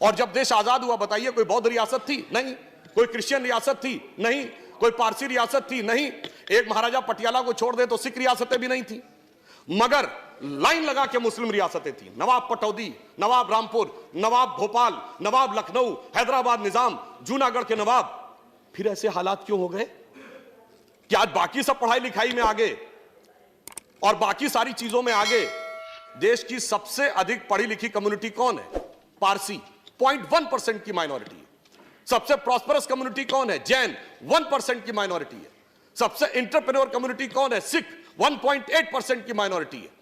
और जब देश आजाद हुआ, बताइए कोई बौद्ध रियासत थी? नहीं। कोई क्रिश्चियन रियासत थी? नहीं। कोई पारसी रियासत थी? नहीं। एक महाराजा पटियाला को छोड़ दे तो सिख रियासतें भी नहीं थी, मगर लाइन लगा के मुस्लिम रियासतें थी। नवाब पटौदी, नवाब रामपुर, नवाब भोपाल, नवाब लखनऊ, हैदराबाद निजाम, जूनागढ़ के नवाब। फिर ऐसे हालात क्यों हो गए कि आज बाकी सब पढ़ाई लिखाई में आगे और बाकी सारी चीजों में आगे? देश की सबसे अधिक पढ़ी लिखी कम्युनिटी कौन है? पारसी, 0.1% की माइनॉरिटी है। सबसे प्रॉस्परस कम्युनिटी कौन है? जैन, 1% की माइनॉरिटी है। सबसे एंटरप्रेन्योर कम्युनिटी कौन है? सिख, 1.8% की माइनॉरिटी है।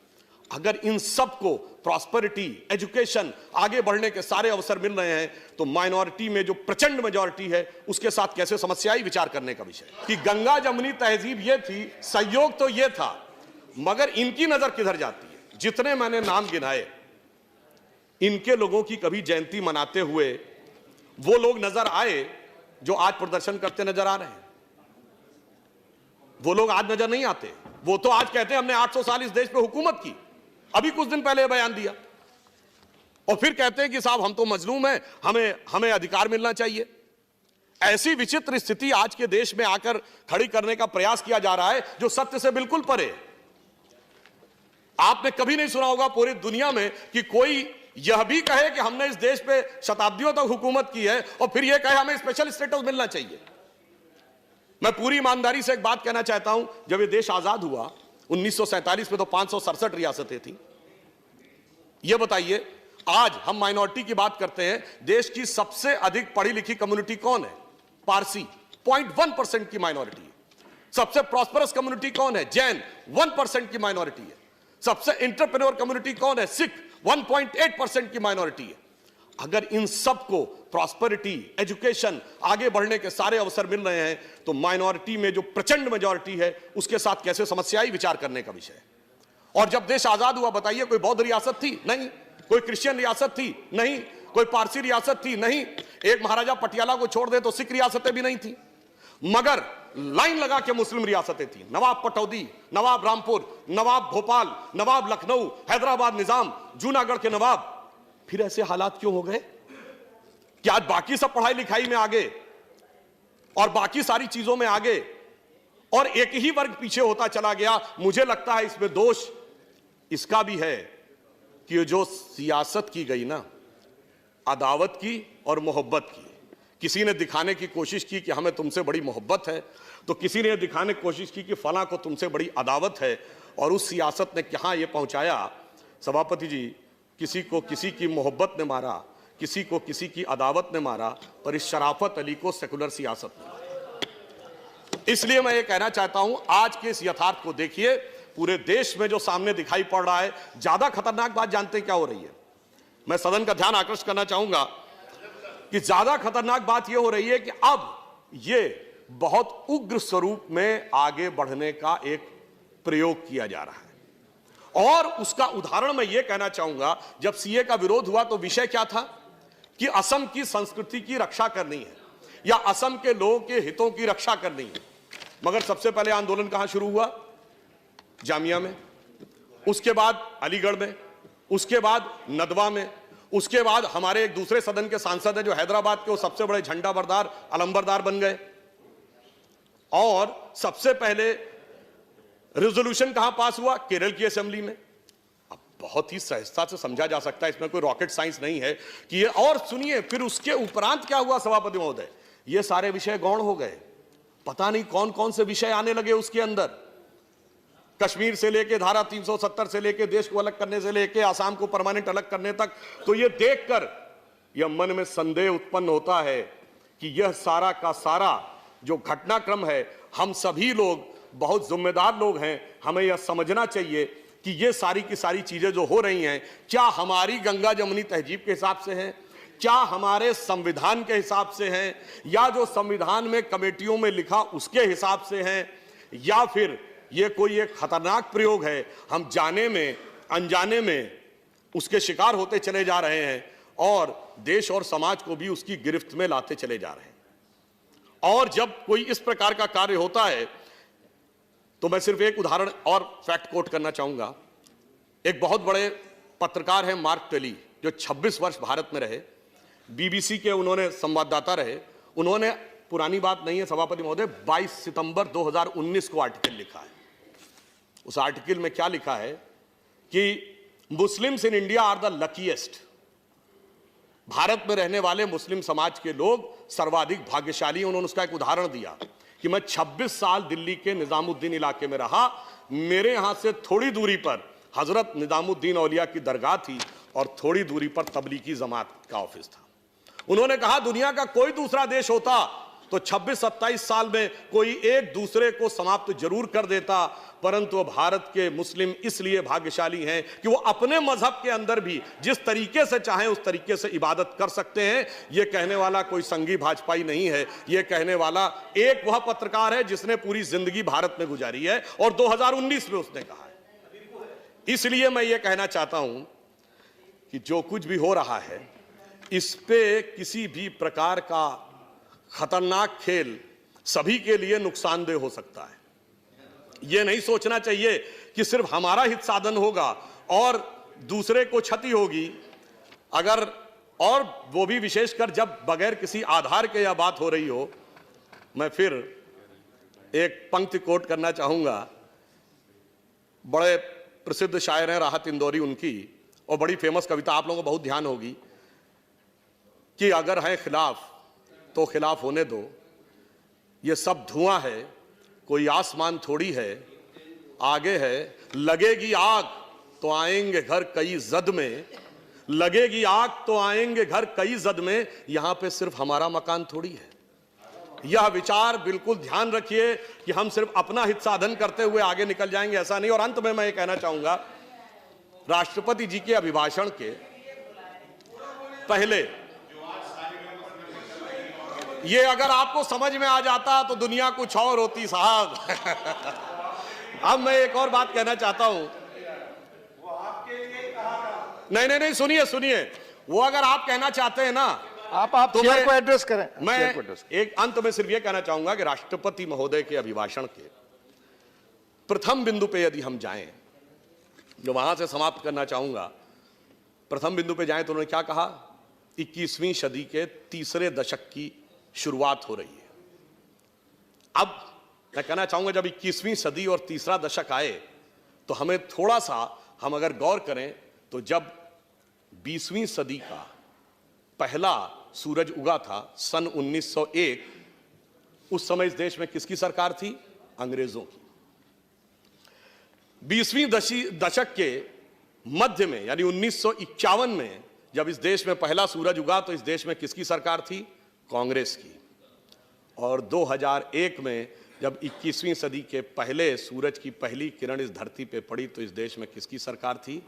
अगर इन सबको प्रॉस्पेरिटी, एजुकेशन, आगे बढ़ने के सारे अवसर मिल रहे हैं, तो माइनॉरिटी में जो प्रचंड मेजॉरिटी है उसके साथ कैसे समस्या आई, विचार करने का विषय। कि गंगा जमुनी तहजीब ये थी, संयोग तो ये था, मगर इनकी नजर किधर जाती है? जितने मैंने नाम गिनाए, इनके लोगों की कभी जयंती मनाते हुए वो लोग नजर आए जो आज प्रदर्शन करते नजर आ रहे हैं? वो लोग आज नजर नहीं आते। वो तो आज कहते हैं हमने 800 साल इस देश पे हुकूमत की, अभी कुछ दिन पहले बयान दिया, और फिर कहते हैं कि साहब हम तो मजलूम हैं, हमें अधिकार मिलना चाहिए। ऐसी विचित्र स्थिति आज के देश में आकर खड़ी करने का प्रयास किया जा रहा है जो सत्य से बिल्कुल परे है। आपने कभी नहीं सुना होगा पूरी दुनिया में कि कोई यह भी कहे कि हमने इस देश पे शताब्दियों तक हुकूमत की है और फिर यह कहे हमें स्पेशल स्टेटस मिलना चाहिए। मैं पूरी ईमानदारी से एक बात कहना चाहता हूं, जब ये देश आजाद हुआ 1947 में तो 567 रियासतें थी। यह बताइए, आज हम माइनॉरिटी की बात करते हैं, देश की सबसे अधिक पढ़ी लिखी कम्युनिटी कौन है? पारसी, 0.1% की माइनॉरिटी है। सबसे प्रॉस्परस कम्युनिटी कौन है? जैन, 1% की माइनॉरिटी है। सबसे एंटरप्रेन्योर कम्युनिटी कौन है? सिख, 1.8% की माइनॉरिटी है। अगर इन सबको प्रॉस्पेरिटी, एजुकेशन, आगे बढ़ने के सारे अवसर मिल रहे हैं, तो माइनॉरिटी में जो प्रचंड मेजॉरिटी है उसके साथ कैसे समस्या आई, विचार करने का विषय। और जब देश आजाद हुआ, बताइए कोई बौद्ध रियासत थी? नहीं। कोई क्रिश्चियन रियासत थी? नहीं। कोई पारसी रियासत थी? नहीं। एक महाराजा पटियाला को छोड़ दे तो सिख रियासतें भी नहीं थी, मगर लाइन लगा के मुस्लिम रियासतें थी। नवाब पटौदी, नवाब रामपुर, नवाब भोपाल, नवाब लखनऊ, हैदराबाद निजाम, जूनागढ़ के नवाब। फिर ऐसे हालात क्यों हो गए कि आज बाकी सब पढ़ाई लिखाई में आगे और बाकी सारी चीजों में आगे, और एक ही वर्ग पीछे होता चला गया? मुझे लगता है इसमें दोष इसका भी है कि ये जो सियासत की गई ना, अदावत की और मोहब्बत की। किसी ने दिखाने की कोशिश की कि हमें तुमसे बड़ी मोहब्बत है, तो किसी ने दिखाने की कोशिश की कि फलां को तुमसे बड़ी अदावत है, और उस सियासत ने कहां यह पहुंचाया सभापति जी, किसी को किसी की मोहब्बत ने मारा, किसी को किसी की अदावत ने मारा, पर इस शराफत अली को सेकुलर सियासत ने मारा। इसलिए मैं ये कहना चाहता हूं, आज के इस यथार्थ को देखिए, पूरे देश में जो सामने दिखाई पड़ रहा है, ज्यादा खतरनाक बात जानते हैं क्या हो रही है? मैं सदन का ध्यान आकर्षित करना चाहूंगा कि ज्यादा खतरनाक बात यह हो रही है कि अब यह बहुत उग्र स्वरूप में आगे बढ़ने का एक प्रयोग किया जा रहा है। और उसका उदाहरण मैं यह कहना चाहूंगा, जब सीए का विरोध हुआ तो विषय क्या था कि असम की संस्कृति की रक्षा करनी है या असम के लोगों के हितों की रक्षा करनी है। मगर सबसे पहले आंदोलन कहां शुरू हुआ? जामिया में, उसके बाद अलीगढ़ में, उसके बाद नदवा में, उसके बाद हमारे एक दूसरे सदन के सांसद हैं जो हैदराबाद के वो सबसे बड़े झंडा बरदार, अलंबरदार बन गए। और सबसे पहले रेजोल्यूशन कहां पास हुआ? केरल की असेंबली में। अब बहुत ही सहजता से समझा जा सकता है, इसमें कोई रॉकेट साइंस नहीं है कि ये। और सुनिए, फिर उसके उपरांत क्या हुआ सभापति महोदय? ये सारे विषय गौण हो गए। पता नहीं कौन कौन से विषय आने लगे उसके अंदर, कश्मीर से लेके धारा 370 से लेके देश को अलग करने से लेके आसाम को परमानेंट अलग करने तक। तो ये देखकर यह मन में संदेह उत्पन्न होता है कि यह सारा का सारा जो घटनाक्रम है, हम सभी लोग बहुत जिम्मेदार लोग हैं, हमें यह समझना चाहिए कि ये सारी की सारी चीजें जो हो रही हैं, क्या हमारी गंगा जमुनी तहजीब के हिसाब से हैं, क्या हमारे संविधान के हिसाब से हैं, या जो संविधान में कमेटियों में लिखा उसके हिसाब से हैं, या फिर ये कोई एक खतरनाक प्रयोग है, हम जाने में अनजाने में उसके शिकार होते चले जा रहे हैं और देश और समाज को भी उसकी गिरफ्त में लाते चले जा रहे हैं। और जब कोई इस प्रकार का कार्य होता है तो मैं सिर्फ एक उदाहरण और फैक्ट कोट करना चाहूंगा। एक बहुत बड़े पत्रकार हैं मार्क टेली, जो 26 वर्ष भारत में रहे, बीबीसी के उन्होंने संवाददाता रहे, उन्होंने, पुरानी बात नहीं है सभापति महोदय, 22 सितंबर 2019 को आर्टिकल लिखा है। उस आर्टिकल में क्या लिखा है कि Muslims in India are the luckiest, Bharat में रहने वाले मुस्लिम समाज के लोग सर्वाधिक भाग्यशाली। उन्होंने उसका एक उदाहरण दिया कि मैं 26 साल दिल्ली के निजामुद्दीन इलाके में रहा, मेरे यहां से थोड़ी दूरी पर हजरत निजामुद्दीन औलिया की दरगाह थी और थोड़ी दूरी पर तबलीगी जमात का ऑफिस था। उन्होंने कहा दुनिया का कोई दूसरा देश होता तो 26-27 साल में कोई एक दूसरे को समाप्त जरूर कर देता, परंतु भारत के मुस्लिम इसलिए भाग्यशाली हैं कि वो अपने मजहब के अंदर भी जिस तरीके से चाहें उस तरीके से इबादत कर सकते हैं। ये कहने वाला कोई संघी भाजपाई नहीं है, ये कहने वाला एक वह पत्रकार है जिसने पूरी जिंदगी भारत में गुजारी है और 2019 में उसने कहा है। इसलिए मैं ये कहना चाहता हूं कि जो कुछ भी हो रहा है इस पे किसी भी प्रकार का खतरनाक खेल सभी के लिए नुकसानदेह हो सकता है। यह नहीं सोचना चाहिए कि सिर्फ हमारा हित साधन होगा और दूसरे को क्षति होगी, अगर, और वो भी विशेषकर जब बगैर किसी आधार के यह बात हो रही हो। मैं फिर एक पंक्ति कोट करना चाहूंगा, बड़े प्रसिद्ध शायर हैं राहत इंदौरी उनकी, और बड़ी फेमस कविता, आप लोगों को बहुत ध्यान होगी, कि अगर है खिलाफ तो खिलाफ होने दो, ये सब धुआं है कोई आसमान थोड़ी है, आगे है लगेगी आग तो आएंगे घर कई जद में, लगेगी आग तो आएंगे घर कई जद में, यहां पे सिर्फ हमारा मकान थोड़ी है। यह विचार बिल्कुल ध्यान रखिए कि हम सिर्फ अपना हित साधन करते हुए आगे निकल जाएंगे, ऐसा नहीं। और अंत में मैं ये कहना चाहूंगा, राष्ट्रपति जी के अभिभाषण के पहले ये अगर आपको समझ में आ जाता तो दुनिया कुछ और होती साहब। अब मैं एक और बात कहना चाहता हूं, नहीं, सुनिए, वो अगर आप कहना चाहते हैं ना, आप तो चेयर को एड्रेस करें। मैं एक अंत में सिर्फ ये कहना चाहूंगा कि राष्ट्रपति महोदय के अभिभाषण के प्रथम बिंदु पे यदि हम जाएं, जो वहां से समाप्त करना चाहूंगा, प्रथम बिंदु पे जाएं तो उन्होंने क्या कहा, 21वीं सदी के तीसरे दशक की शुरुआत हो रही है। अब मैं कहना चाहूंगा जब 21वीं सदी और तीसरा दशक आए तो हमें थोड़ा सा, हम अगर गौर करें तो जब 20वीं सदी का पहला सूरज उगा था सन 1901, उस समय इस देश में किसकी सरकार थी? अंग्रेजों की। 20वीं दशक के मध्य में यानी 1951 में जब इस देश में पहला सूरज उगा तो इस देश में किसकी सरकार थी? कांग्रेस की। और 2001 में जब 21वीं सदी के पहले सूरज की पहली किरण इस धरती पे पड़ी तो इस देश में किसकी सरकार थी?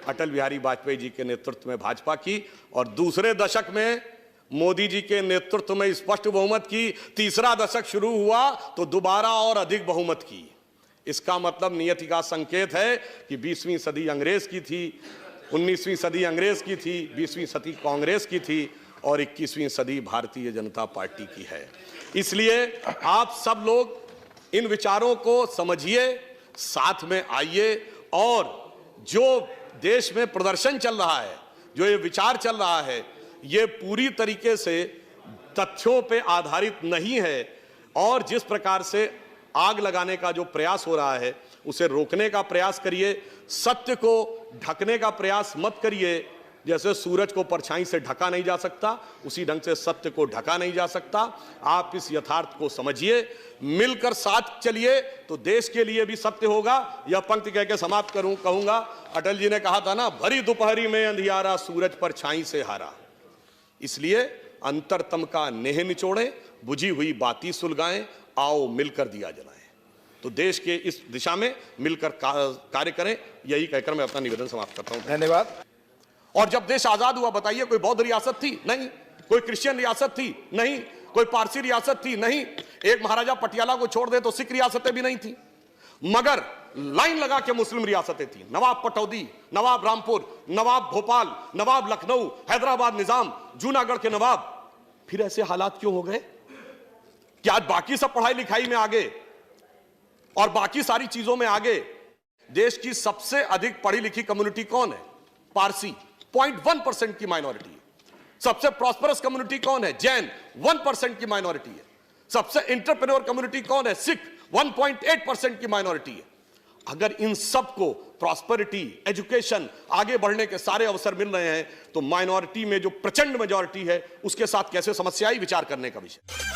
अटल बिहारी वाजपेयी जी के नेतृत्व में भाजपा की। और दूसरे दशक में मोदी जी के नेतृत्व में स्पष्ट बहुमत की। तीसरा दशक शुरू हुआ तो दोबारा और अधिक बहुमत की। इसका मतलब नियति का संकेत है कि 20वीं सदी अंग्रेज की थी, 19वीं सदी अंग्रेज की थी, 20वीं सदी कांग्रेस की थी और 21वीं सदी भारतीय जनता पार्टी की है। इसलिए आप सब लोग इन विचारों को समझिए, साथ में आइए और जो देश में प्रदर्शन चल रहा है, जो ये विचार चल रहा है, ये पूरी तरीके से तथ्यों पे आधारित नहीं है और जिस प्रकार से आग लगाने का जो प्रयास हो रहा है उसे रोकने का प्रयास करिए। सत्य को ढकने का प्रयास मत करिए। जैसे सूरज को परछाई से ढका नहीं जा सकता, उसी ढंग से सत्य को ढका नहीं जा सकता। आप इस यथार्थ को समझिए, मिलकर साथ चलिए तो देश के लिए भी सत्य होगा। यह पंक्ति कह के समाप्त कहूंगा, अटल जी ने कहा था ना, भरी दोपहरी में अंधियारा सूरज परछाई से हारा। इसलिए अंतरतम का नेह निचोड़ें, बुझी हुई बाती सुलगाएं, आओ मिलकर दिया जलाएं। तो देश के इस दिशा में मिलकर कार्य करें, यही कहकर मैं अपना निवेदन समाप्त करता हूं। धन्यवाद। और जब देश आजाद हुआ बताइए, कोई बौद्ध रियासत थी? नहीं। कोई क्रिश्चियन रियासत थी? नहीं। कोई पारसी रियासत थी? नहीं। एक महाराजा पटियाला को छोड़ दे तो सिख रियासतें भी नहीं थी, मगर लाइन लगा के मुस्लिम रियासतें थी। नवाब पटौदी, नवाब रामपुर, नवाब भोपाल, नवाब लखनऊ, हैदराबाद निजाम, जूनागढ़ के नवाब। फिर ऐसे हालात क्यों हो गए कि आज बाकी सब पढ़ाई लिखाई में आगे और बाकी सारी चीजों में आगे देश की सबसे अधिक पढ़ी लिखी कम्युनिटी कौन है? पारसी। 0.1% की माइनॉरिटी है। सबसे प्रॉस्परस कम्युनिटी कौन है? जैन, 1% की माइनॉरिटी है। सबसे इंटरप्रेन्योर कम्युनिटी कौन है? सिख, 1.8% की माइनॉरिटी है। अगर इन सबको प्रॉस्पेरिटी, एजुकेशन, आगे बढ़ने के सारे अवसर मिल रहे हैं, तो माइनॉरिटी में जो प्रचंड मेजॉरिटी है उसके साथ कैसे समस्या आई, विचार करने का विषय।